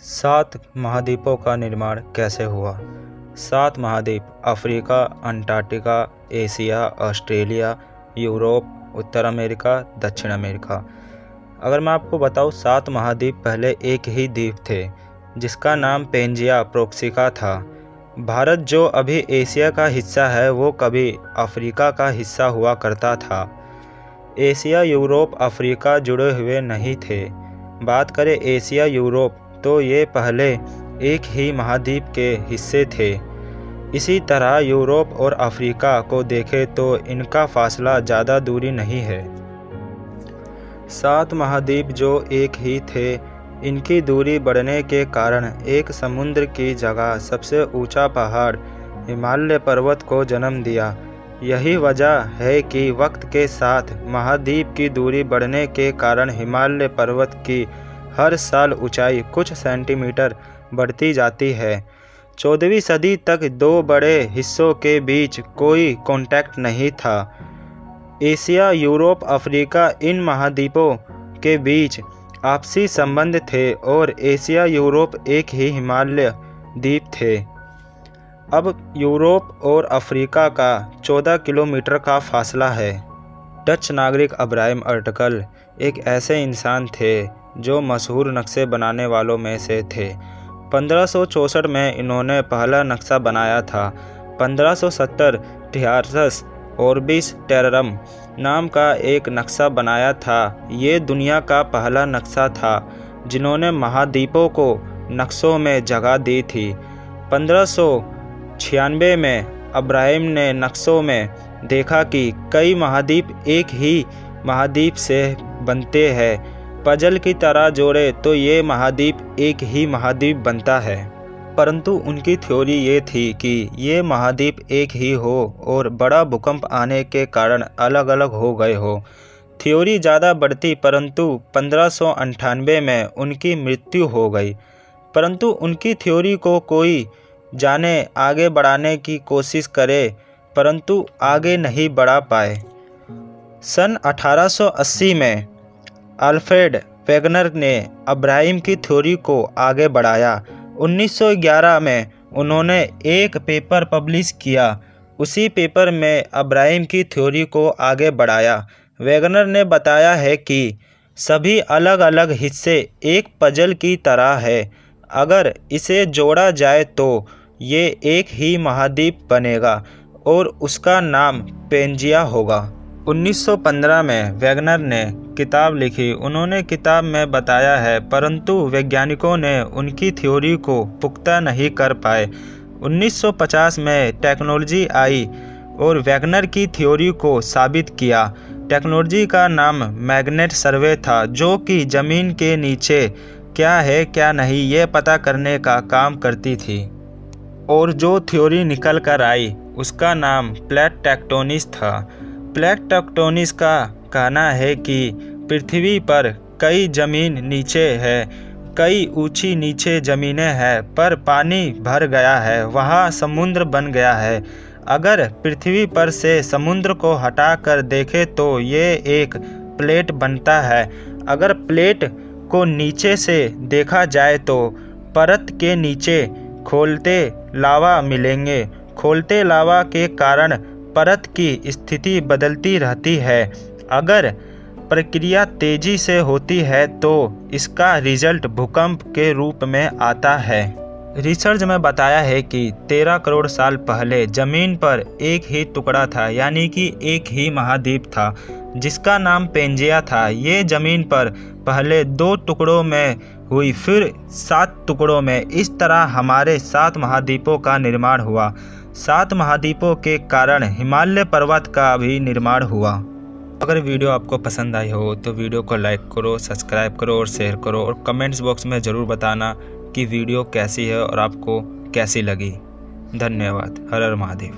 सात महाद्वीपों का निर्माण कैसे हुआ। सात महाद्वीप Africa, Antarctica, Asia, Australia, Europe, उत्तर अमेरिका, दक्षिण अमेरिका। अगर मैं आपको बताऊं, सात महाद्वीप पहले एक ही द्वीप थे जिसका नाम पेंजिया प्रोक्सिका था। भारत जो अभी एशिया का हिस्सा है वो कभी अफ्रीका का हिस्सा हुआ करता था। एशिया, यूरोप, अफ्रीका जुड़े हुए नहीं थे। बात करें एशिया, यूरोप, तो ये पहले एक ही महाद्वीप के हिस्से थे। इसी तरह यूरोप और अफ्रीका को देखें तो इनका फासला ज़्यादा दूरी नहीं है। सात महाद्वीप जो एक ही थे, इनकी दूरी बढ़ने के कारण एक समुद्र की जगह सबसे ऊंचा पहाड़ हिमालय पर्वत को जन्म दिया। यही वजह है कि वक्त के साथ महाद्वीप की दूरी बढ़ने के कारण हिमालय पर्वत की हर साल ऊंचाई कुछ सेंटीमीटर बढ़ती जाती है। 14वीं सदी तक दो बड़े हिस्सों के बीच कोई कांटेक्ट नहीं था। एशिया, यूरोप, अफ्रीका, इन महाद्वीपों के बीच आपसी संबंध थे और एशिया, यूरोप एक ही हिमालय द्वीप थे। अब यूरोप और अफ्रीका का 14 किलोमीटर का फासला है। डच नागरिक अब्राहम अर्टगल एक ऐसे इंसान थे जो मशहूर नक्शे बनाने वालों में से थे। 1564 में इन्होंने पहला नक्शा बनाया था। 1570 थियारस ऑर्बिस टेररम नाम का एक नक्शा बनाया था। ये दुनिया का पहला नक्शा था जिन्होंने महाद्वीपों को नक्शों में जगह दी थी। 1596 में अब्राहम ने नक्शों में देखा कि कई महाद्वीप एक ही महाद्वीप से बनते हैं। पजल की तरह जोड़े तो ये महाद्वीप एक ही महाद्वीप बनता है। परंतु उनकी थ्योरी ये थी कि ये महाद्वीप एक ही हो और बड़ा भूकंप आने के कारण अलग अलग हो गए हो। थ्योरी ज़्यादा बढ़ती परंतु 1598 में उनकी मृत्यु हो गई। परंतु उनकी थ्योरी को कोई जाने आगे बढ़ाने की कोशिश करे परंतु आगे नहीं बढ़ा पाए। सन 1880 में अल्फ्रेड वेगनर ने अब्राहम की थ्योरी को आगे बढ़ाया। 1911 में उन्होंने एक पेपर पब्लिश किया। उसी पेपर में अब्राहम की थ्योरी को आगे बढ़ाया। वेगनर ने बताया है कि सभी अलग अलग हिस्से एक पजल की तरह है। अगर इसे जोड़ा जाए तो ये एक ही महाद्वीप बनेगा और उसका नाम पेंजिया होगा। 1915 में वेगनर ने किताब लिखी। उन्होंने किताब में बताया है परंतु वैज्ञानिकों ने उनकी थ्योरी को पुख्ता नहीं कर पाए। 1950 में टेक्नोलॉजी आई और वेगनर की थ्योरी को साबित किया। टेक्नोलॉजी का नाम मैग्नेट सर्वे था जो कि ज़मीन के नीचे क्या है क्या नहीं ये पता करने का काम करती थी। और जो थ्योरी निकल कर आई उसका नाम प्लेट टेक्टोनिक्स था। प्लेट टेक्टोनिक्स का कहना है कि पृथ्वी पर कई ज़मीन नीचे है, कई ऊंची नीचे ज़मीनें हैं पर पानी भर गया है, वहाँ समुद्र बन गया है। अगर पृथ्वी पर से समुद्र को हटाकर देखें तो ये एक प्लेट बनता है। अगर प्लेट को नीचे से देखा जाए तो परत के नीचे खोलते लावा मिलेंगे। खोलते लावा के कारण परत की स्थिति बदलती रहती है। अगर प्रक्रिया तेजी से होती है तो इसका रिजल्ट भूकंप के रूप में आता है। रिसर्च में बताया है कि 13 करोड़ साल पहले ज़मीन पर एक ही टुकड़ा था, यानी कि एक ही महाद्वीप था जिसका नाम पेंजिया था। ये ज़मीन पर पहले 2 टुकड़ों में हुई, फिर 7 टुकड़ों में। इस तरह हमारे 7 महाद्वीपों का निर्माण हुआ। 7 महाद्वीपों के कारण हिमालय पर्वत का भी निर्माण हुआ। अगर वीडियो आपको पसंद आई हो तो वीडियो को लाइक करो, सब्सक्राइब करो और शेयर करो और कमेंट्स बॉक्स में ज़रूर बताना कि वीडियो कैसी है और आपको कैसी लगी। धन्यवाद। हर हर महादेव।